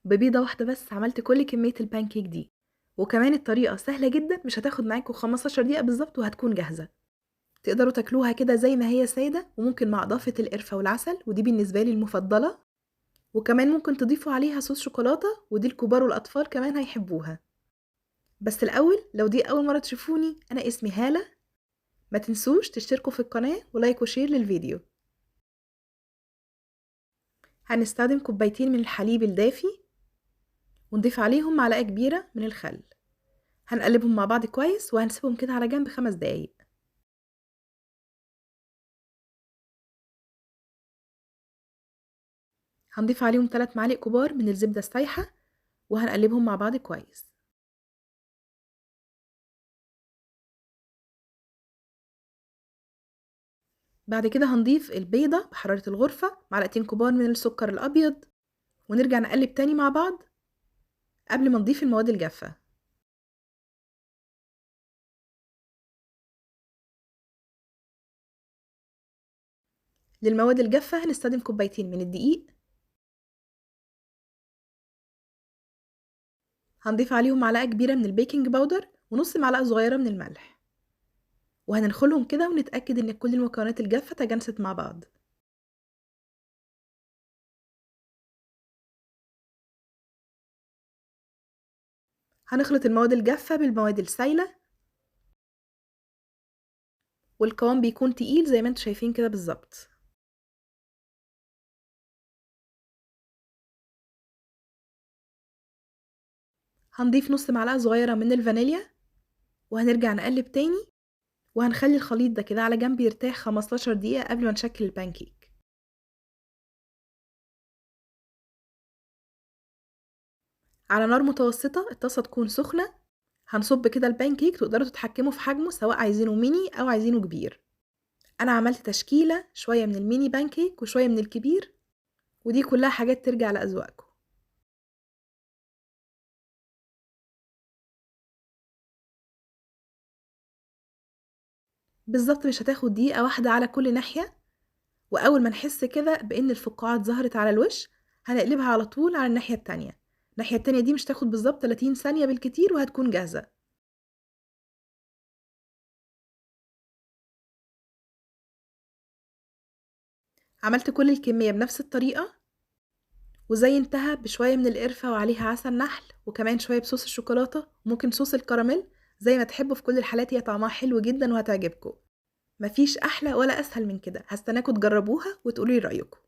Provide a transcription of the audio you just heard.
ببيضة واحدة بس عملت كل كمية البانكيك دي، وكمان الطريقة سهلة جدا، مش هتاخد معاكم 15 دقيقة بالظبط وهتكون جاهزة. تقدروا تاكلوها كده زي ما هي سادة، وممكن مع إضافة القرفة والعسل، ودي بالنسبة لي المفضلة. وكمان ممكن تضيفوا عليها صوص شوكولاتة، ودي الكبار والأطفال كمان هيحبوها. بس الأول، لو دي أول مرة تشوفوني، أنا اسمي هالة. ما تنسوش تشتركوا في القناة ولايك وشير للفيديو. هنستخدم كوبايتين من الحليب الدافي، ونضيف عليهم معلقة كبيرة من الخل. هنقلبهم مع بعض كويس، وهنسيبهم كده على جنب 5 دقايق. هنضيف عليهم 3 معالق كبار من الزبدة السايحة، وهنقلبهم مع بعض كويس. بعد كده هنضيف البيضة بحرارة الغرفة، معلقتين كبار من السكر الأبيض، ونرجع نقلب تاني مع بعض قبل ما نضيف المواد الجافة. للمواد الجافة هنستخدم كوبايتين من الدقيق، هنضيف عليهم معلقة كبيرة من البيكنج باودر، ونص معلقة صغيرة من الملح، وهننخلهم كده ونتأكد ان كل المكونات الجافة تجانست مع بعض. هنخلط المواد الجافة بالمواد السايلة، والقوام بيكون تقيل زي ما انتوا شايفين كده بالظبط. هنضيف نص معلقة صغيرة من الفانيليا، وهنرجع نقلب تاني، وهنخلي الخليط ده كده على جنب يرتاح 15 دقيقة قبل ما نشكل البانكيك. على نار متوسطة، الطاسة تكون سخنة. هنصب كده البانكيك، تقدروا تتحكموا في حجمه سواء عايزينه ميني أو عايزينه كبير. أنا عملت تشكيلة شوية من الميني بانكيك وشوية من الكبير، ودي كلها حاجات ترجع لأذواقكم. بالظبط مش هتاخد دقيقة واحدة على كل ناحية. وأول ما نحس كده بإن الفقاعات ظهرت على الوش، هنقلبها على طول على الناحية التانية. الناحية التانية دي مش تاخد بالظبط 30 ثانية بالكتير وهتكون جاهزة. عملت كل الكمية بنفس الطريقة، وزينتها بشوية من القرفة وعليها عسل نحل، وكمان شوية بصوص الشوكولاتة، وممكن صوص الكراميل. زي ما تحبوا، في كل الحالات هي طعمها حلو جدا وهتعجبكم. مفيش أحلى ولا أسهل من كده. هستناكوا تجربوها وتقولي رأيكم.